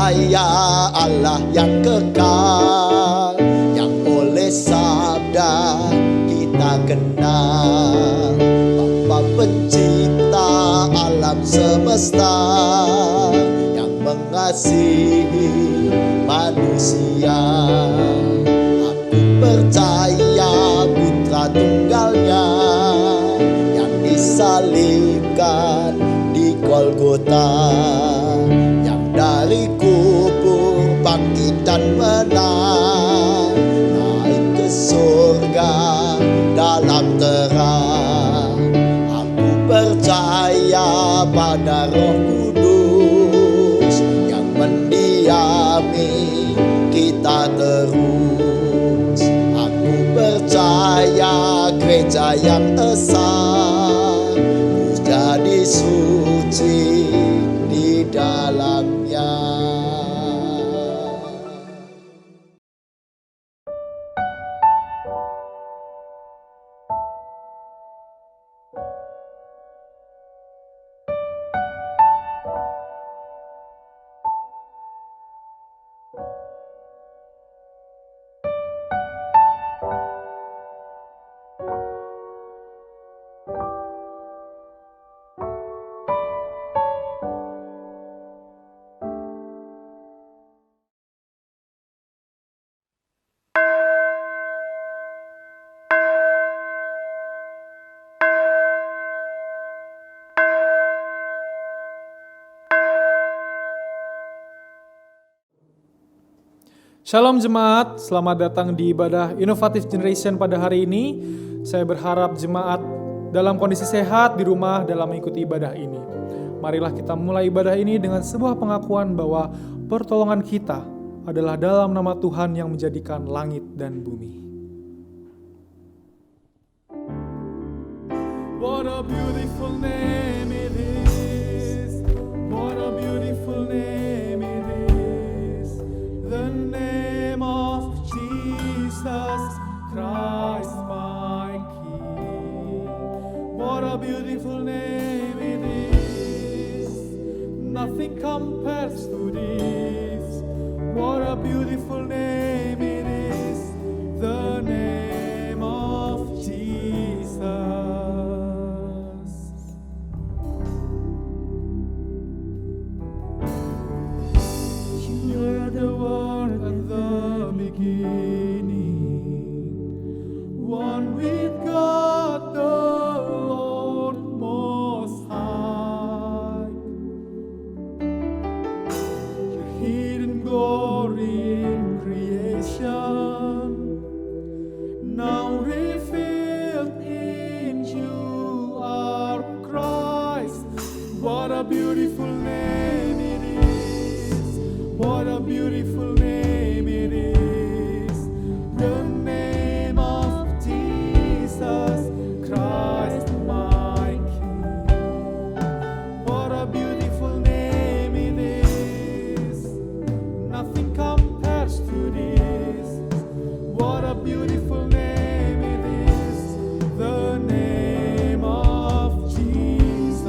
percaya Allah yang kekal, yang oleh sabda kita kenal. Bapa pencipta alam semesta, yang mengasihi manusia. Aku percaya putra tunggalnya yang disalibkan di Golgota, yang dari kubur bangkit dan menang, naik ke surga dalam terang. Aku percaya pada Roh Kudus yang mendiami kita terus. Aku percaya gereja yang esa, ku jadi suci di dalamnya. Shalom jemaat, selamat datang di ibadah Innovative Generation pada hari ini. Saya berharap jemaat dalam kondisi sehat di rumah dalam mengikuti ibadah ini. Marilah kita mulai ibadah ini dengan sebuah pengakuan bahwa pertolongan kita adalah dalam nama Tuhan yang menjadikan langit dan bumi. What a beautiful name it is. What a beautiful name it is. The name of Jesus Christ my King. What a beautiful name it is. Nothing compares to this. What a beautiful name it is. The name of Jesus. You're the one at the beginning, one with God the Lord Most High. Your hidden glory in creation, now revealed in you are Christ. What a beautiful name it is. What a beautiful name it is. The name of Jesus Christ my King. What a beautiful name it is. Nothing compares to this. What a beautiful name it is. The name of Jesus.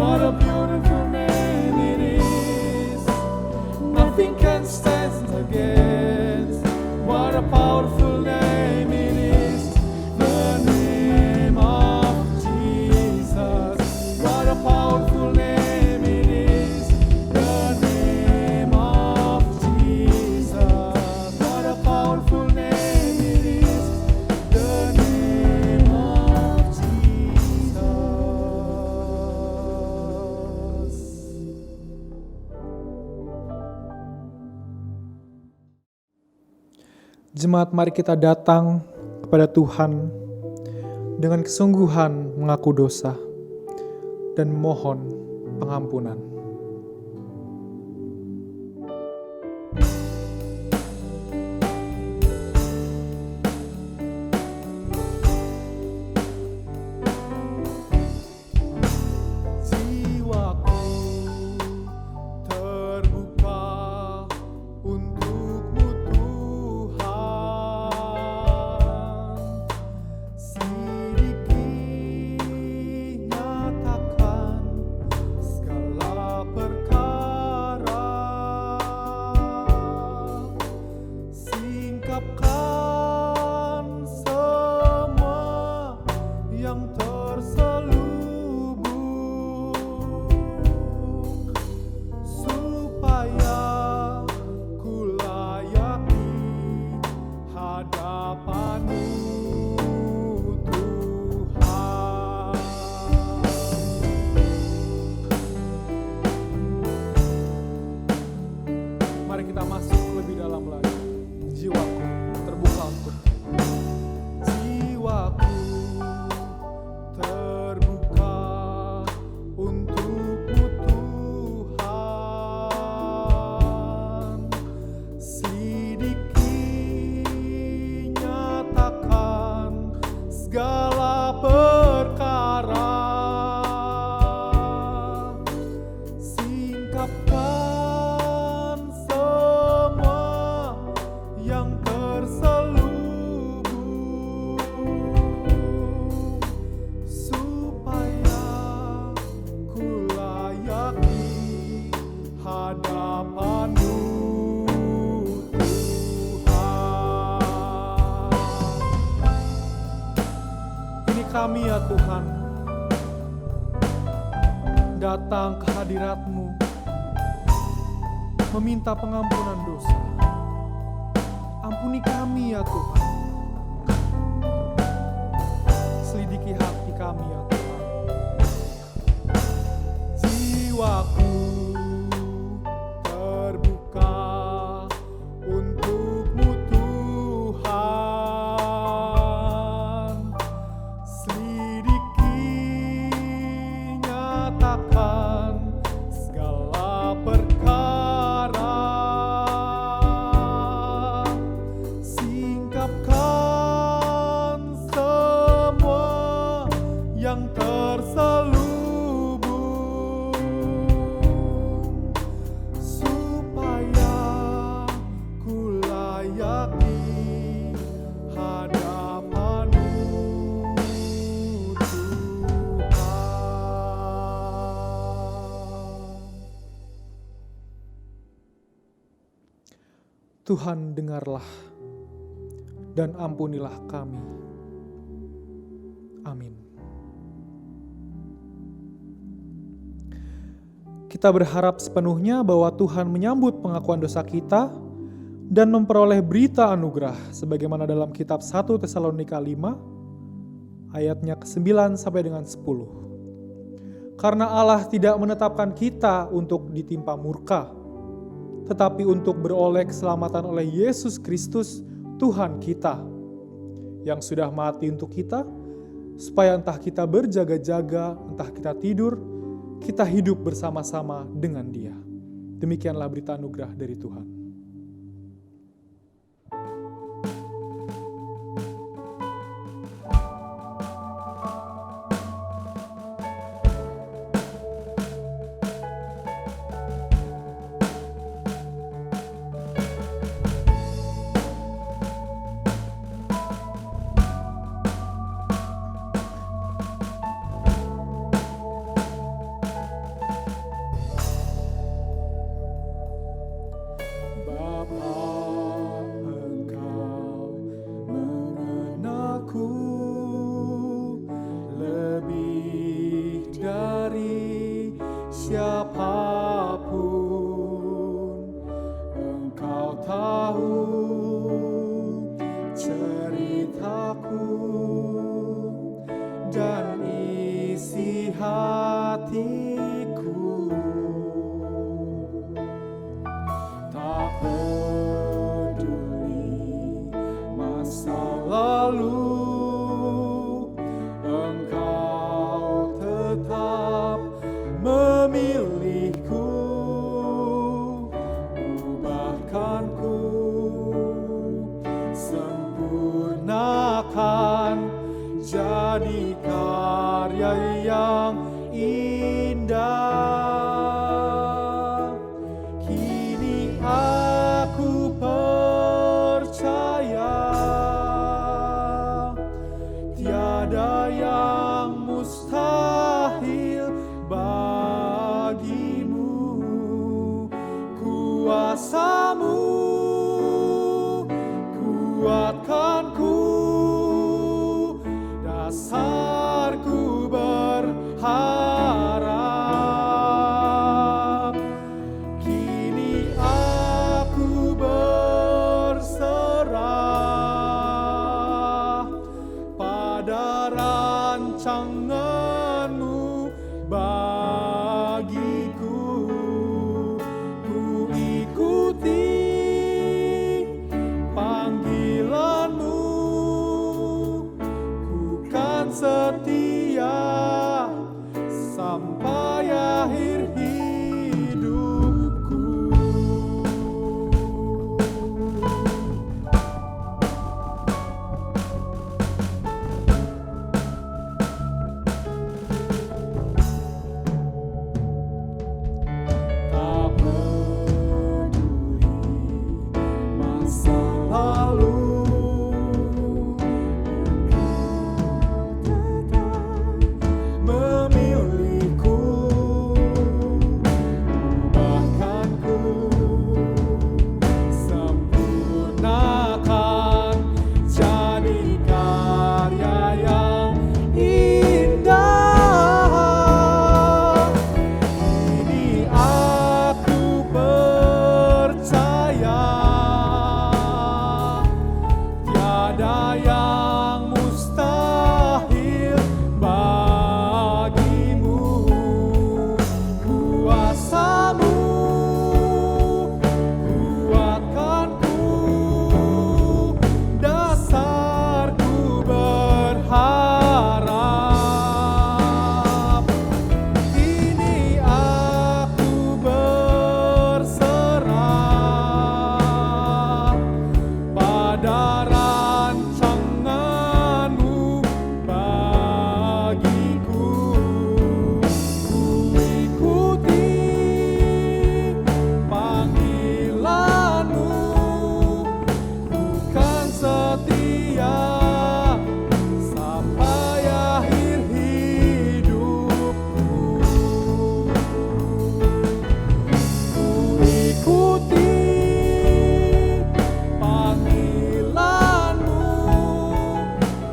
What a beautiful name it is. Nothing can stand against. What a powerful name it is. The name of Jesus. What a powerful name it is. The name of Jesus. What a powerful name it is. The name of Jesus. Jemaat, mari kita datang kepada Tuhan dengan kesungguhan mengaku dosa dan mohon pengampunan. Jiwaku terbuka untukmu Tuhan, sedikit nyatakan segala perkara, singkapkan semua yang terselubung, supaya ku layaki hadapan-Mu Tuhan. Mari kita masuk lebih dalam lagi. Jiwaku terbuka untuk jiwaku terbuka untukmu Tuhan, sedikit nyatakan segala perkara, singkapkan semua yang terselubung, supaya ku layaki hadapan-Mu Tuhan. Ini kami ya Tuhan, datang ke hadirat-Mu, meminta pengampunan dosa. Ampuni kami ya Tuhan. Selidiki hati kami ya Tuhan. Jiwaku terbuka untukmu Tuhan, selidiki nyatakan segala perkara, singkapkan semua yang terselubung, supaya ku layaki hadapan-Mu Tuhan. Tuhan, dengarlah dan ampunilah kami. Amin. Kita berharap sepenuhnya bahwa Tuhan menyambut pengakuan dosa kita dan memperoleh berita anugerah sebagaimana dalam kitab 1 Tesalonika 5 ayatnya ke-9 sampai dengan 10. Karena Allah tidak menetapkan kita untuk ditimpa murka, tetapi untuk beroleh keselamatan oleh Yesus Kristus Tuhan kita, yang sudah mati untuk kita, supaya entah kita berjaga-jaga, entah kita tidur, kita hidup bersama-sama dengan Dia. Demikianlah berita anugerah dari Tuhan. memilihku, ubahkanku, sempurnakan jadi karya yang indah. Kini aku percaya tiada yang mustahil bagimu. Kuasamu kuatkanku, dasarku berharap. Kini aku berserah pada rancangan-Mu bagiku. Ku ikuti panggilan-Mu, ku kan setia sampai akhir hidupku. Tak peduli masa lalu, memilihku, ubahkanku, sempurnakan jadi karya yang indah. Kini aku percaya tiada yang mustahil bagimu. Kuasamu kuatkanku, dasarku berharap. Kini aku berserah pada rancangan-Mu bagiku. Ku ikuti panggilan-Mu, ku kan setia sampai akhir hidupku. Ku ikuti panggilan-Mu,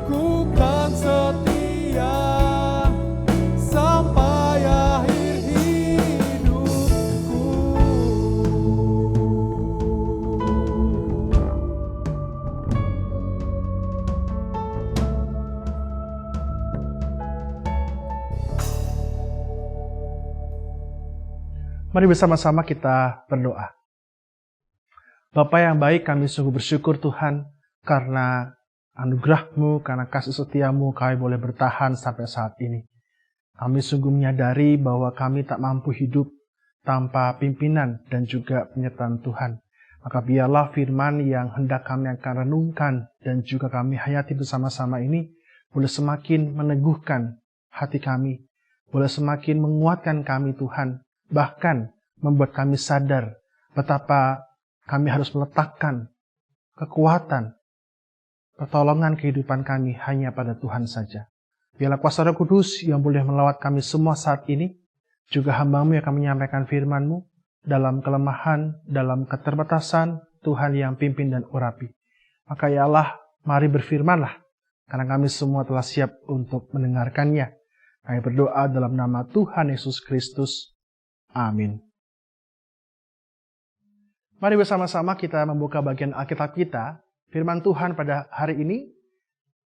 ku kan setia sampai akhir hidupku. Mari bersama-sama kita berdoa. Bapa yang baik, kami sungguh bersyukur Tuhan karena anugerah-Mu, karena kasih setia-Mu kami boleh bertahan sampai saat ini. Kami sungguh menyadari bahwa kami tak mampu hidup tanpa pimpinan dan juga penyertaan Tuhan. Maka biarlah firman yang hendak kami akan renungkan dan juga kami hayati bersama-sama ini boleh semakin meneguhkan hati kami, boleh semakin menguatkan kami Tuhan, bahkan membuat kami sadar betapa kami harus meletakkan kekuatan, pertolongan kehidupan kami hanya pada Tuhan saja. Biarlah kuasa Roh Kudus yang boleh melawat kami semua saat ini, juga hamba-Mu yang akan menyampaikan firman-Mu dalam kelemahan, dalam keterbatasan, Tuhan yang pimpin dan urapi. Maka ya Allah, mari berfirmanlah, karena kami semua telah siap untuk mendengarkannya. Kami berdoa dalam nama Tuhan Yesus Kristus. Amin. Mari bersama-sama kita membuka bagian Alkitab kita. Firman Tuhan pada hari ini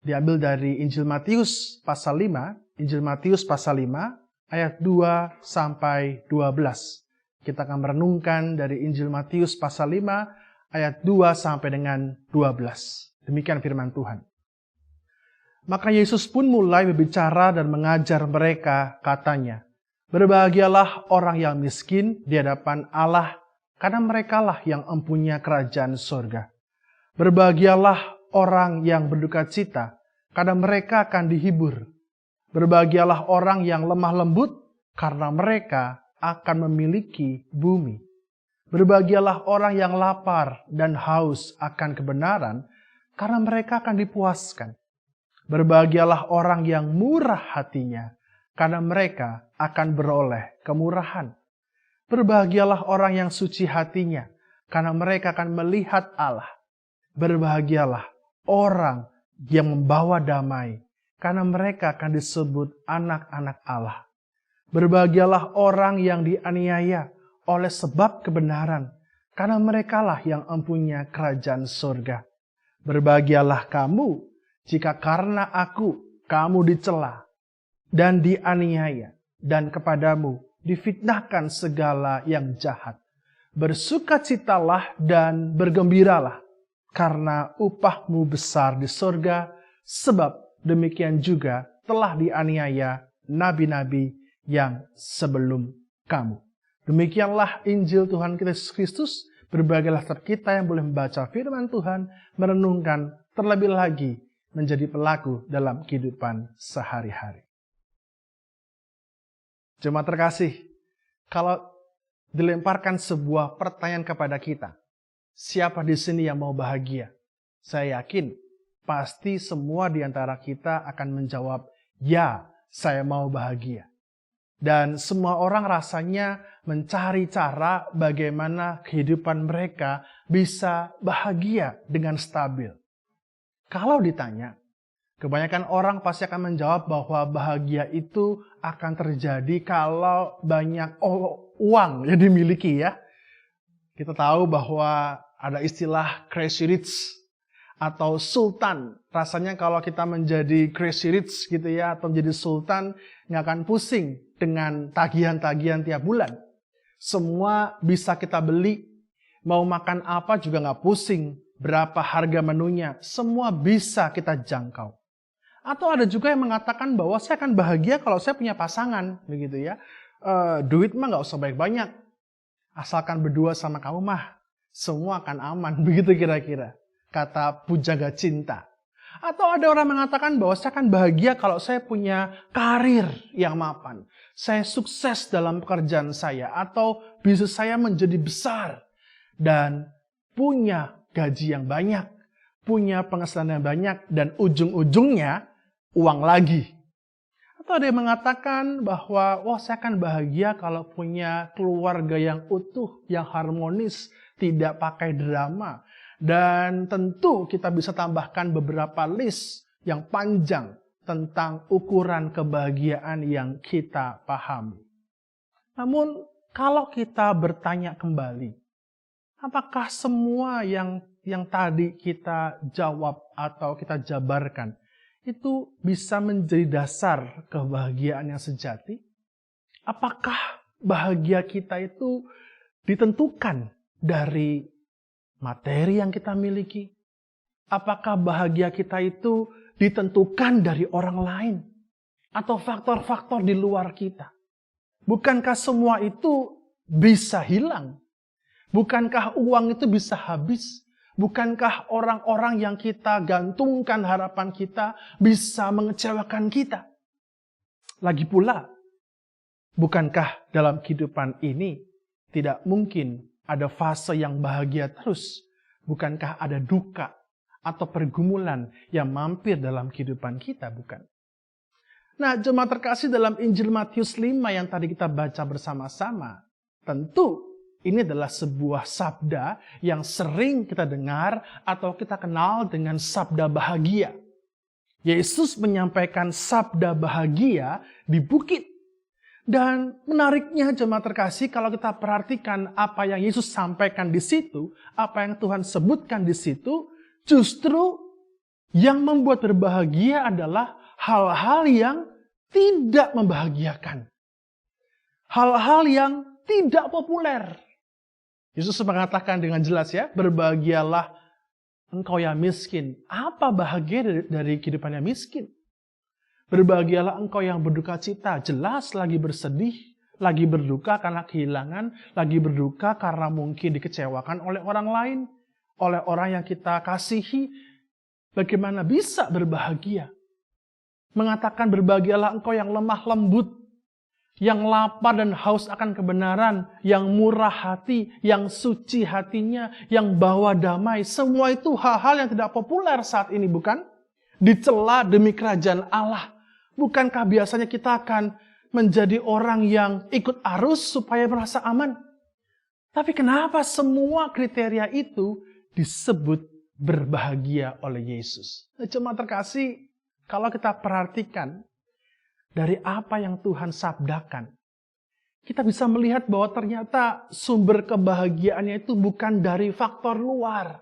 diambil dari Injil Matius pasal 5. Injil Matius pasal 5 ayat 2 sampai 12. Kita akan merenungkan dari Injil Matius pasal 5 ayat 2 sampai dengan 12. Demikian firman Tuhan. Maka Yesus pun mulai berbicara dan mengajar mereka, katanya, Berbahagialah orang yang miskin di hadapan Allah, karena merekalah yang empunya kerajaan surga. Berbahagialah orang yang berduka cita, karena mereka akan dihibur. Berbahagialah orang yang lemah lembut, karena mereka akan memiliki bumi. Berbahagialah orang yang lapar dan haus akan kebenaran, karena mereka akan dipuaskan. Berbahagialah orang yang murah hatinya, karena mereka akan beroleh kemurahan. Berbahagialah orang yang suci hatinya, karena mereka akan melihat Allah. Berbahagialah orang yang membawa damai, karena mereka akan disebut anak-anak Allah. Berbahagialah orang yang dianiaya oleh sebab kebenaran, karena merekalah yang empunya kerajaan surga. Berbahagialah kamu jika karena aku kamu dicela dan dianiaya, dan kepadamu difitnahkan segala yang jahat. Bersukacitalah dan bergembiralah, karena upahmu besar di surga, sebab demikian juga telah dianiaya nabi-nabi yang sebelum kamu. Demikianlah Injil Tuhan kita Yesus Kristus. Berbahagialah kita yang boleh membaca firman Tuhan, merenungkan, terlebih lagi menjadi pelaku dalam kehidupan sehari-hari. Jemaat terkasih, kalau dilemparkan sebuah pertanyaan kepada kita, siapa di sini yang mau bahagia? Saya yakin pasti semua di antara kita akan menjawab, ya, saya mau bahagia. Dan semua orang rasanya mencari cara bagaimana kehidupan mereka bisa bahagia dengan stabil. Kalau ditanya, kebanyakan orang pasti akan menjawab bahwa bahagia itu akan terjadi kalau banyak uang yang dimiliki ya. Kita tahu bahwa ada istilah crazy rich atau sultan. Rasanya kalau kita menjadi crazy rich gitu ya, atau menjadi sultan, nggak akan pusing dengan tagihan-tagihan tiap bulan. Semua bisa kita beli, mau makan apa juga nggak pusing, berapa harga menunya, semua bisa kita jangkau. Atau ada juga yang mengatakan bahwa saya akan bahagia kalau saya punya pasangan, begitu ya. Duit mah nggak usah banyak-banyak, asalkan berdua sama kamu mah, semua akan aman, begitu kira-kira, kata pujaga cinta. Atau ada orang mengatakan bahwa saya akan bahagia kalau saya punya karir yang mapan, saya sukses dalam pekerjaan saya, atau bisnis saya menjadi besar, dan punya gaji yang banyak, punya penghasilan yang banyak, dan ujung-ujungnya uang lagi. Atau ada yang mengatakan bahwa saya akan bahagia kalau punya keluarga yang utuh, yang harmonis, tidak pakai drama. Dan tentu kita bisa tambahkan beberapa list yang panjang tentang ukuran kebahagiaan yang kita pahami. Namun kalau kita bertanya kembali, apakah semua yang tadi kita jawab atau kita jabarkan itu bisa menjadi dasar kebahagiaan yang sejati? Apakah bahagia kita itu ditentukan dari materi yang kita miliki? Apakah bahagia kita itu ditentukan dari orang lain? Atau faktor-faktor di luar kita? Bukankah semua itu bisa hilang? Bukankah uang itu bisa habis? Bukankah orang-orang yang kita gantungkan harapan kita bisa mengecewakan kita? Lagi pula, bukankah dalam kehidupan ini tidak mungkin ada fase yang bahagia terus? Bukankah ada duka atau pergumulan yang mampir dalam kehidupan kita, bukan? Nah, jemaat terkasih, dalam Injil Matius 5 yang tadi kita baca bersama-sama, tentu ini adalah sebuah sabda yang sering kita dengar atau kita kenal dengan sabda bahagia. Yesus menyampaikan sabda bahagia di bukit. Dan menariknya jemaat terkasih, kalau kita perhatikan apa yang Yesus sampaikan di situ, apa yang Tuhan sebutkan di situ, justru yang membuat berbahagia adalah hal-hal yang tidak membahagiakan. Hal-hal yang tidak populer. Yesus mengatakan dengan jelas ya, berbahagialah engkau yang miskin. Apa bahagia dari kehidupan yang miskin? Berbahagialah engkau yang berduka cita, jelas lagi bersedih, lagi berduka karena kehilangan, lagi berduka karena mungkin dikecewakan oleh orang lain, oleh orang yang kita kasihi. Bagaimana bisa berbahagia? Mengatakan berbahagialah engkau yang lemah lembut, yang lapar dan haus akan kebenaran, yang murah hati, yang suci hatinya, yang bawa damai. Semua itu hal-hal yang tidak populer saat ini, bukan? Dicela demi kerajaan Allah. Bukankah biasanya kita akan menjadi orang yang ikut arus supaya merasa aman? Tapi kenapa semua kriteria itu disebut berbahagia oleh Yesus? Cuma terkasih, kalau kita perhatikan dari apa yang Tuhan sabdakan, kita bisa melihat bahwa ternyata sumber kebahagiaannya itu bukan dari faktor luar.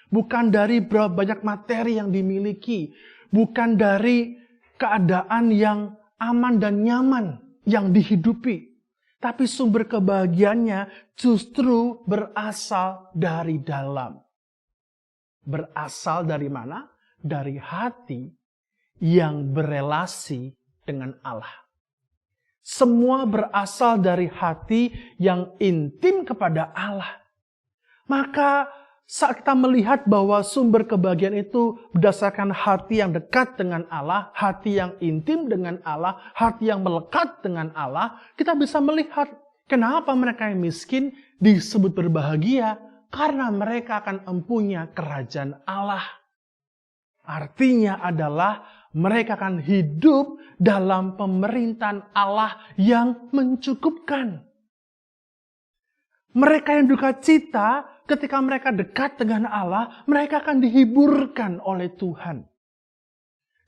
Bukan dari berapa banyak materi yang dimiliki. Bukan dari keadaan yang aman dan nyaman yang dihidupi. Tapi sumber kebahagiaannya justru berasal dari dalam. Berasal dari mana? Dari hati yang berelasi dengan Allah. Semua berasal dari hati yang intim kepada Allah. Maka saat kita melihat bahwa sumber kebahagiaan itu berdasarkan hati yang dekat dengan Allah, hati yang intim dengan Allah, hati yang melekat dengan Allah, kita bisa melihat kenapa mereka yang miskin disebut berbahagia, karena mereka akan mempunyai kerajaan Allah. Artinya adalah mereka akan hidup dalam pemerintahan Allah yang mencukupkan. Mereka yang duka cita, ketika mereka dekat dengan Allah, mereka akan dihiburkan oleh Tuhan.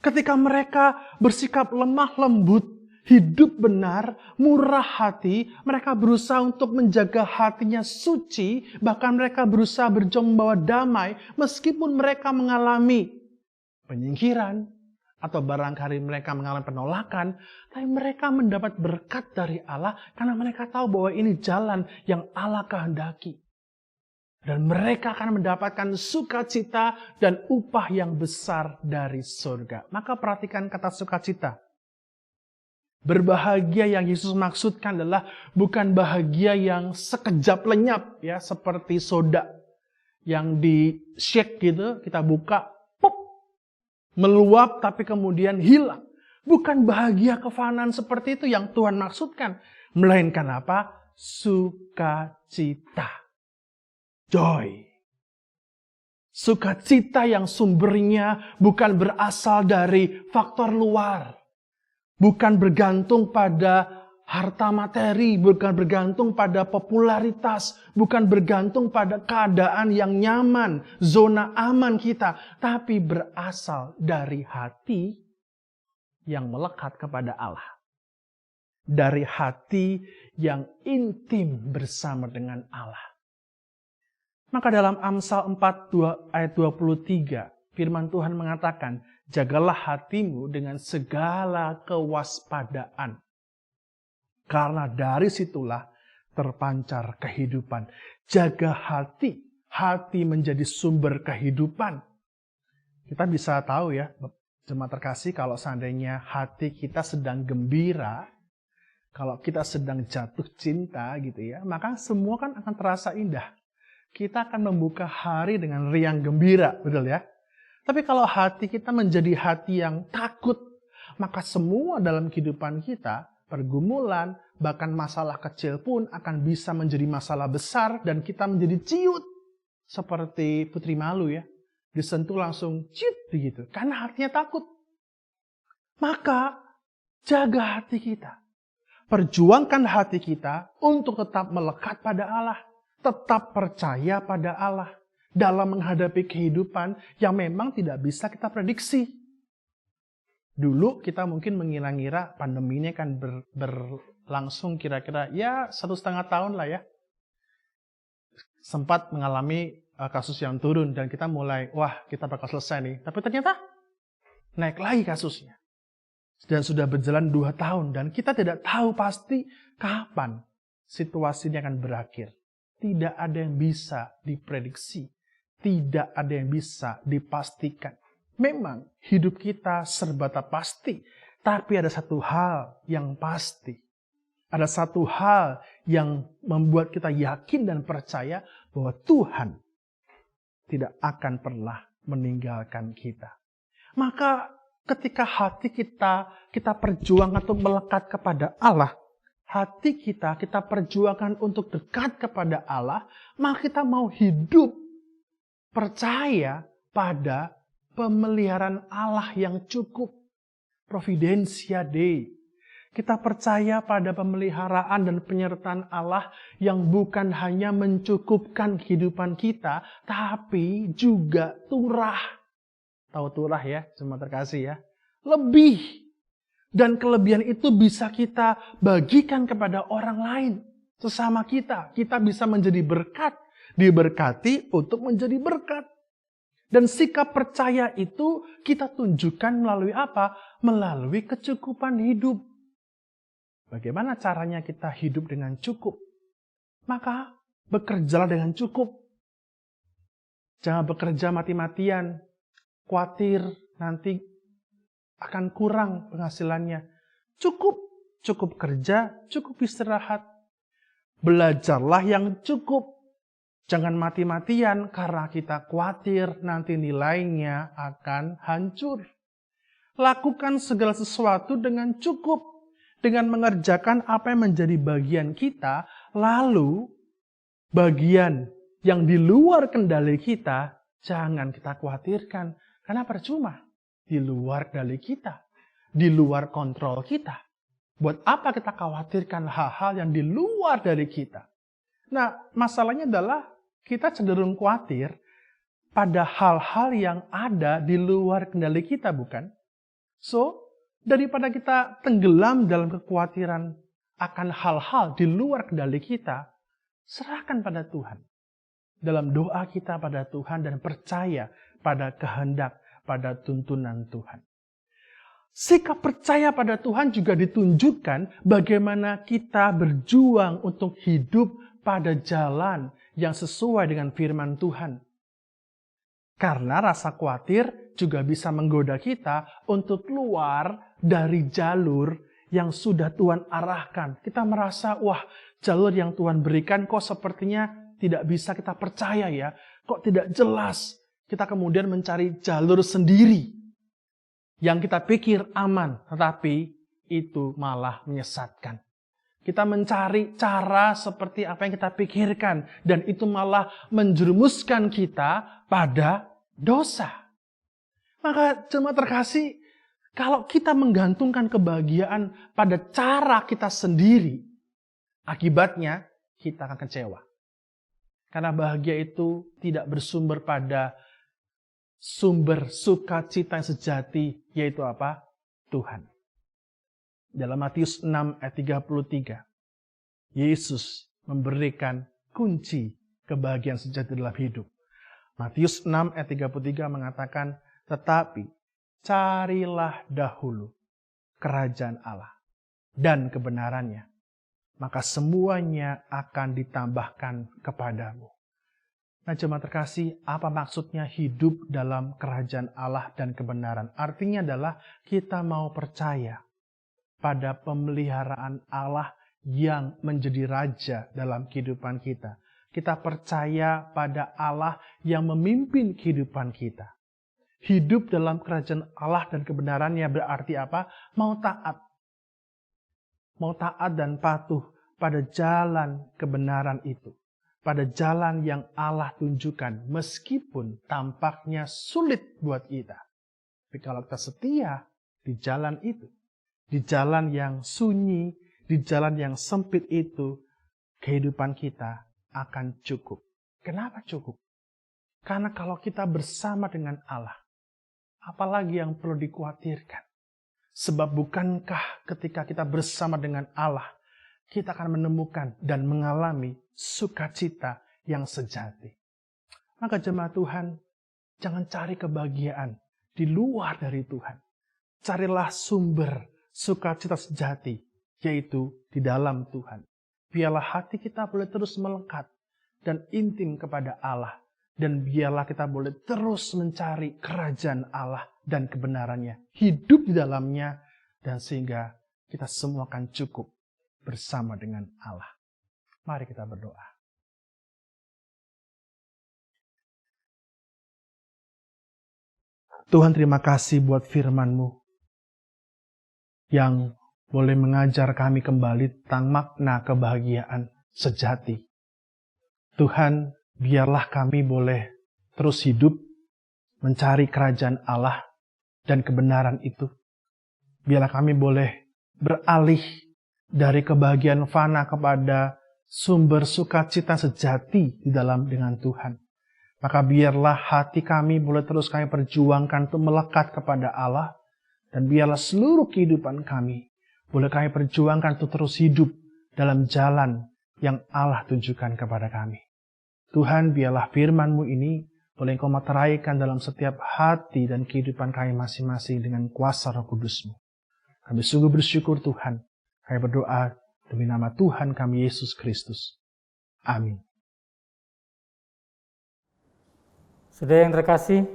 Ketika mereka bersikap lemah lembut, hidup benar, murah hati, mereka berusaha untuk menjaga hatinya suci, bahkan mereka berusaha berjuang membawa damai, meskipun mereka mengalami penyingkiran, atau barangkali mereka mengalami penolakan, tapi mereka mendapat berkat dari Allah karena mereka tahu bahwa ini jalan yang Allah kehendaki. Dan mereka akan mendapatkan sukacita dan upah yang besar dari surga. Maka perhatikan kata sukacita. Berbahagia yang Yesus maksudkan adalah bukan bahagia yang sekejap lenyap, ya, seperti soda yang di shake gitu, kita buka, meluap tapi kemudian hilang. Bukan bahagia kefanaan seperti itu yang Tuhan maksudkan. Melainkan apa? Sukacita. Joy. Sukacita yang sumbernya bukan berasal dari faktor luar. Bukan bergantung pada harta materi, bukan bergantung pada popularitas, bukan bergantung pada keadaan yang nyaman, zona aman kita, tapi berasal dari hati yang melekat kepada Allah. Dari hati yang intim bersama dengan Allah. Maka dalam Amsal 4 ayat 23, firman Tuhan mengatakan, jagalah hatimu dengan segala kewaspadaan. Karena dari situlah terpancar kehidupan. Jaga hati. Hati menjadi sumber kehidupan. Kita bisa tahu ya, jemaat terkasih, kalau seandainya hati kita sedang gembira, kalau kita sedang jatuh cinta gitu ya, maka semua kan akan terasa indah. Kita akan membuka hari dengan riang gembira, betul ya? Tapi kalau hati kita menjadi hati yang takut, maka semua dalam kehidupan kita, pergumulan, bahkan masalah kecil pun akan bisa menjadi masalah besar dan kita menjadi ciut. Seperti Putri Malu ya. Disentuh langsung ciut begitu. Karena hatinya takut. Maka jaga hati kita. Perjuangkan hati kita untuk tetap melekat pada Allah. Tetap percaya pada Allah. Dalam menghadapi kehidupan yang memang tidak bisa kita prediksi. Dulu kita mungkin mengira-ngira pandemi ini akan berlangsung kira-kira ya 1,5 tahun lah ya. Sempat mengalami kasus yang turun dan kita mulai, wah kita bakal selesai nih. Tapi ternyata naik lagi kasusnya. Dan sudah berjalan 2 tahun dan kita tidak tahu pasti kapan situasinya akan berakhir. Tidak ada yang bisa diprediksi. Tidak ada yang bisa dipastikan. Memang hidup kita serba tak pasti, tapi ada satu hal yang pasti. Ada satu hal yang membuat kita yakin dan percaya bahwa Tuhan tidak akan pernah meninggalkan kita. Maka ketika hati kita perjuangkan untuk melekat kepada Allah, hati kita perjuangkan untuk dekat kepada Allah, maka kita mau hidup percaya pada pemeliharaan Allah yang cukup. Providentia Dei. Kita percaya pada pemeliharaan dan penyertaan Allah yang bukan hanya mencukupkan kehidupan kita, tapi juga turah. Tahu turah ya, jemaat terkasih ya. Lebih. Dan kelebihan itu bisa kita bagikan kepada orang lain. Sesama kita. Kita bisa menjadi berkat. Diberkati untuk menjadi berkat. Dan sikap percaya itu kita tunjukkan melalui apa? Melalui kecukupan hidup. Bagaimana caranya kita hidup dengan cukup? Maka bekerjalah dengan cukup. Jangan bekerja mati-matian. Khawatir nanti akan kurang penghasilannya. Cukup kerja, cukup istirahat. Belajarlah yang cukup. Jangan mati-matian karena kita khawatir nanti nilainya akan hancur. Lakukan segala sesuatu dengan cukup. Dengan mengerjakan apa yang menjadi bagian kita, lalu bagian yang di luar kendali kita, jangan kita khawatirkan. Karena percuma, di luar kendali kita, di luar kontrol kita. Buat apa kita khawatirkan hal-hal yang di luar dari kita? Nah, masalahnya adalah kita cenderung khawatir pada hal-hal yang ada di luar kendali kita, bukan? So, daripada kita tenggelam dalam kekhawatiran akan hal-hal di luar kendali kita, serahkan pada Tuhan. Dalam doa kita pada Tuhan dan percaya pada kehendak, pada tuntunan Tuhan. Sikap percaya pada Tuhan juga ditunjukkan bagaimana kita berjuang untuk hidup pada jalan yang sesuai dengan firman Tuhan. Karena rasa khawatir juga bisa menggoda kita untuk keluar dari jalur yang sudah Tuhan arahkan. Kita merasa, wah, jalur yang Tuhan berikan kok sepertinya tidak bisa kita percaya ya. Kok tidak jelas. Kita kemudian mencari jalur sendiri yang kita pikir aman, tetapi itu malah menyesatkan. Kita mencari cara seperti apa yang kita pikirkan, dan itu malah menjerumuskan kita pada dosa. Maka jemaat terkasih, kalau kita menggantungkan kebahagiaan pada cara kita sendiri, akibatnya kita akan kecewa. Karena bahagia itu tidak bersumber pada sumber sukacita yang sejati, yaitu apa? Tuhan. Dalam Matius 6 ayat 33, Yesus memberikan kunci kebahagiaan sejati dalam hidup. Matius 6 ayat 33 mengatakan, tetapi carilah dahulu kerajaan Allah dan kebenarannya, maka semuanya akan ditambahkan kepadamu. Nah, jemaat terkasih, apa maksudnya hidup dalam kerajaan Allah dan kebenaran? Artinya adalah kita mau percaya pada pemeliharaan Allah yang menjadi raja dalam kehidupan kita. Kita percaya pada Allah yang memimpin kehidupan kita. Hidup dalam kerajaan Allah dan kebenarannya berarti apa? Mau taat. Mau taat dan patuh pada jalan kebenaran itu. Pada jalan yang Allah tunjukkan, meskipun tampaknya sulit buat kita. Tapi kalau kita setia di jalan itu, di jalan yang sunyi, di jalan yang sempit itu, kehidupan kita akan cukup. Kenapa cukup? Karena kalau kita bersama dengan Allah, apalagi yang perlu dikhawatirkan? Sebab bukankah ketika kita bersama dengan Allah, kita akan menemukan dan mengalami sukacita yang sejati. Maka jemaat Tuhan, jangan cari kebahagiaan di luar dari Tuhan. Carilah sumber sukacita sejati, yaitu di dalam Tuhan. Biarlah hati kita boleh terus melekat dan intim kepada Allah. Dan biarlah kita boleh terus mencari kerajaan Allah dan kebenarannya. Hidup di dalamnya, dan sehingga kita semua akan cukup. bersama dengan Allah. Mari kita berdoa. Tuhan, terima kasih buat firman-Mu yang boleh mengajar kami kembali tentang makna kebahagiaan sejati. Tuhan, biarlah kami boleh terus hidup mencari kerajaan Allah dan kebenaran itu. Biarlah kami boleh beralih dari kebahagiaan fana kepada sumber sukacita sejati di dalam dengan Tuhan. Maka biarlah hati kami boleh terus kami perjuangkan untuk melekat kepada Allah. Dan biarlah seluruh kehidupan kami boleh kami perjuangkan untuk terus hidup dalam jalan yang Allah tunjukkan kepada kami. Tuhan, biarlah firman-Mu ini boleh Engkau materaikan dalam setiap hati dan kehidupan kami masing-masing dengan kuasa Roh Kudus-Mu. Kami sungguh bersyukur Tuhan. Kami berdoa demi nama Tuhan kami Yesus Kristus. Amin. Saudara yang terkasih,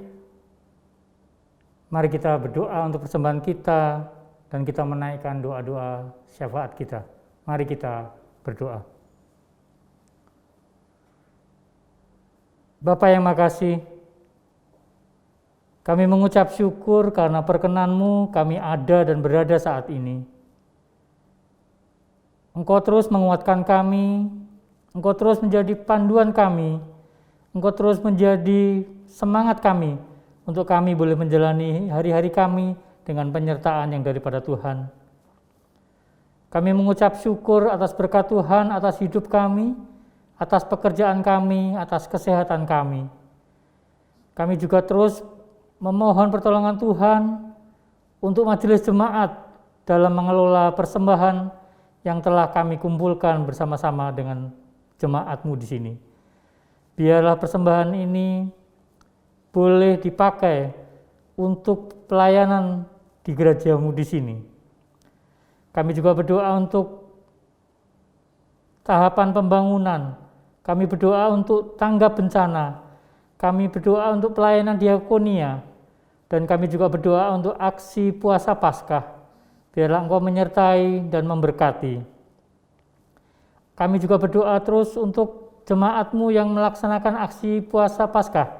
mari kita berdoa untuk persembahan kita dan kita menaikkan doa-doa syafaat kita. Mari kita berdoa. Bapa yang makasih, kami mengucap syukur karena perkenan-Mu kami ada dan berada saat ini. Engkau terus menguatkan kami, Engkau terus menjadi panduan kami, Engkau terus menjadi semangat kami untuk kami boleh menjalani hari-hari kami dengan penyertaan yang daripada Tuhan. Kami mengucap syukur atas berkat Tuhan, atas hidup kami, atas pekerjaan kami, atas kesehatan kami. Kami juga terus memohon pertolongan Tuhan untuk majelis jemaat dalam mengelola persembahan yang telah kami kumpulkan bersama-sama dengan jemaat-Mu di sini. Biarlah persembahan ini boleh dipakai untuk pelayanan di gereja-Mu di sini. Kami juga berdoa untuk tahapan pembangunan. Kami berdoa untuk tanggap bencana. Kami berdoa untuk pelayanan diakonia. Dan kami juga berdoa untuk aksi puasa Paskah. Biarlah Engkau menyertai dan memberkati. Kami juga berdoa terus untuk jemaat-Mu yang melaksanakan aksi puasa Paskah,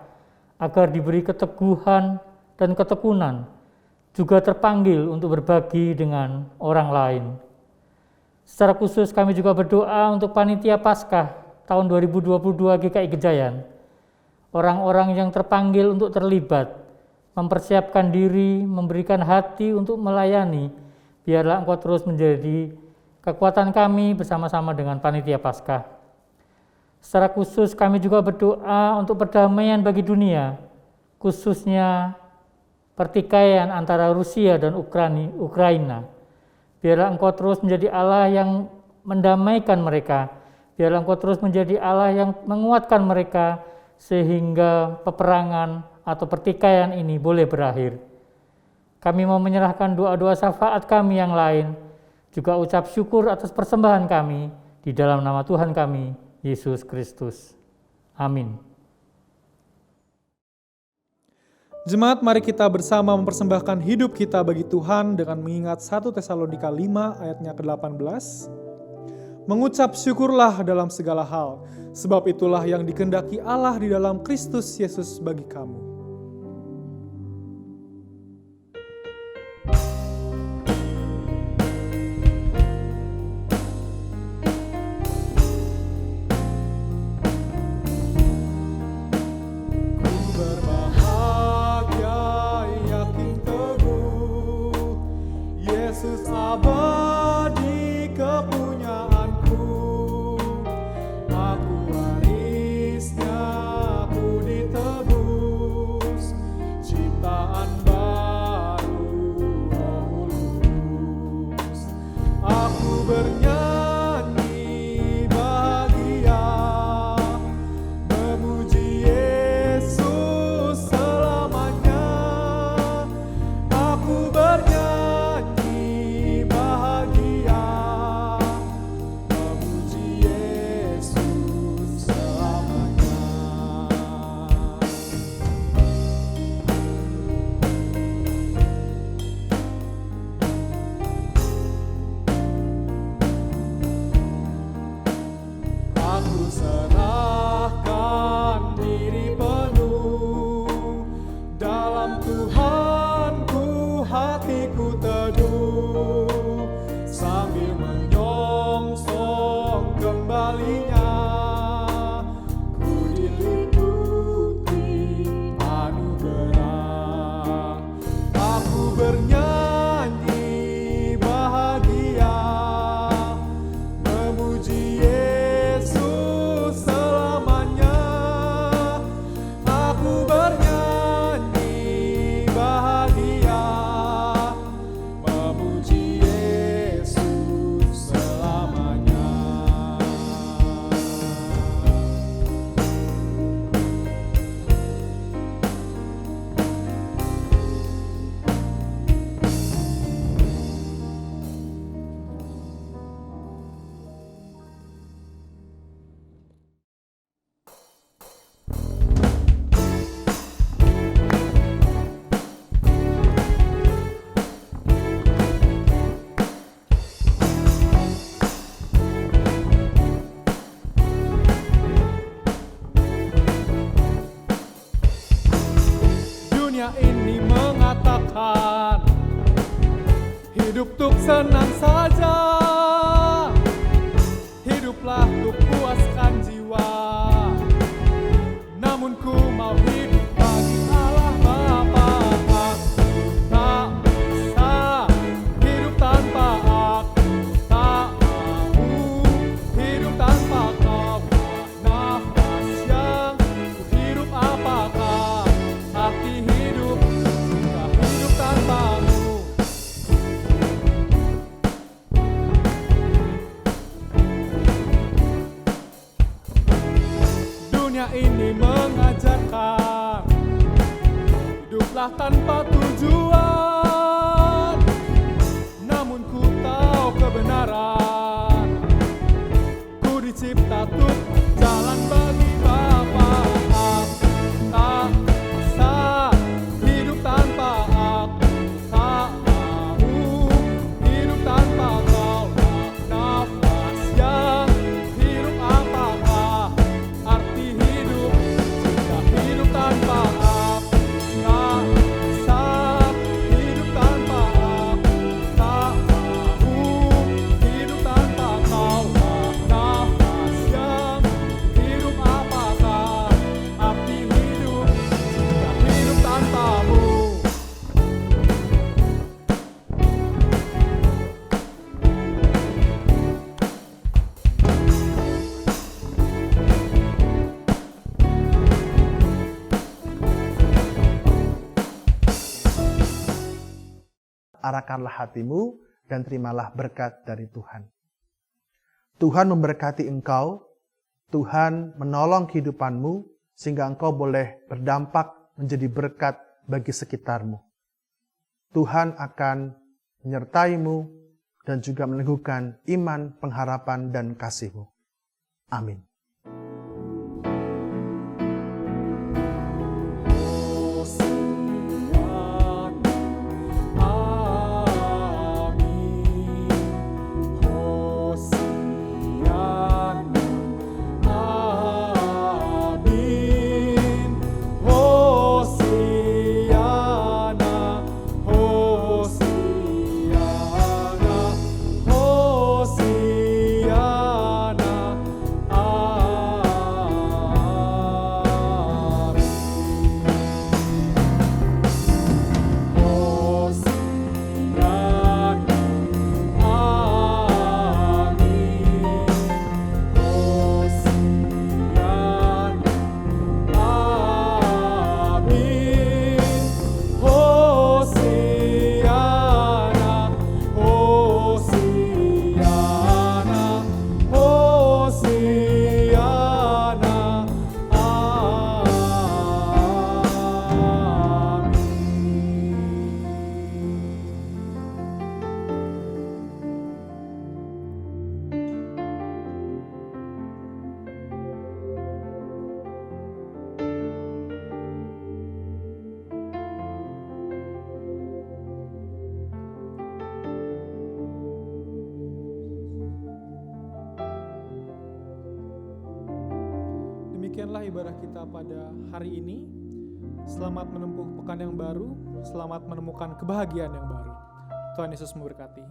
agar diberi keteguhan dan ketekunan, juga terpanggil untuk berbagi dengan orang lain. Secara khusus kami juga berdoa untuk panitia Paskah tahun 2022 GKI Gejayan, orang-orang yang terpanggil untuk terlibat, mempersiapkan diri, memberikan hati untuk melayani. Biarlah Engkau terus menjadi kekuatan kami bersama-sama dengan panitia Paskah. Secara khusus kami juga berdoa untuk perdamaian bagi dunia, khususnya pertikaian antara Rusia dan Ukraina. Biarlah Engkau terus menjadi Allah yang mendamaikan mereka. Biarlah Engkau terus menjadi Allah yang menguatkan mereka sehingga peperangan atau pertikaian ini boleh berakhir. Kami mau menyerahkan doa-doa syafaat kami yang lain, juga ucap syukur atas persembahan kami di dalam nama Tuhan kami, Yesus Kristus. Amin. Jemaat, mari kita bersama mempersembahkan hidup kita bagi Tuhan dengan mengingat 1 Tesalonika 5 ayatnya ke-18. Mengucap syukurlah dalam segala hal, sebab itulah yang dikehendaki Allah di dalam Kristus Yesus bagi kamu. Yesus abadi kepunyaanku, aku warisnya, aku ditebus. serahkan diri penuh, dalam Tuhanku hatiku teduh, sambil menyongsong kembalinya, ku diliputi anugerah. Aku bernyanyi bahagia, memuji Yesus selamanya. Aku bernyanyi bahagia, memuji Yesus selamanya. Dunia ini mengatakan hidup tuk senang saja, hiduplah tuk puaskan jiwa. Namun ku mau hidup bagi Allah Bapa. Aku tak bisa hidup tanpa Aku, tak mau hidup tanpa Kau. Nafas yang ku hidup, apakah arti hidup jika hidup tanpamu? Dunia ini mengajarkan hiduplah tanpa tujuan, namun ku tahu kebenaran. Ku dicipta untuk jalan bagi Bapa. Aku tak bisa hidup tanpa Aku, tak mau hidup tanpa Kau. Nafas yang hidup, apakah arti hidup jika hidup tanpa Aku? Tak bisa hidup tanpa Aku, tak mau hidup tanpa Kau. Nafas yang hidup, apakah arti hidup jika hidup tanpamu? Arahkanlah hatimu dan terimalah berkat dari Tuhan. Tuhan memberkati engkau, Tuhan menolong kehidupanmu, sehingga engkau boleh berdampak menjadi berkat bagi sekitarmu. Tuhan akan menyertaimu dan juga meneguhkan iman, pengharapan, dan kasih-Mu. Amin. Hosiana, demikianlah ibadah kita pada hari ini. Selamat menempuh pekan yang baru, selamat menemukan kebahagiaan yang baru. Tuhan Yesus memberkati.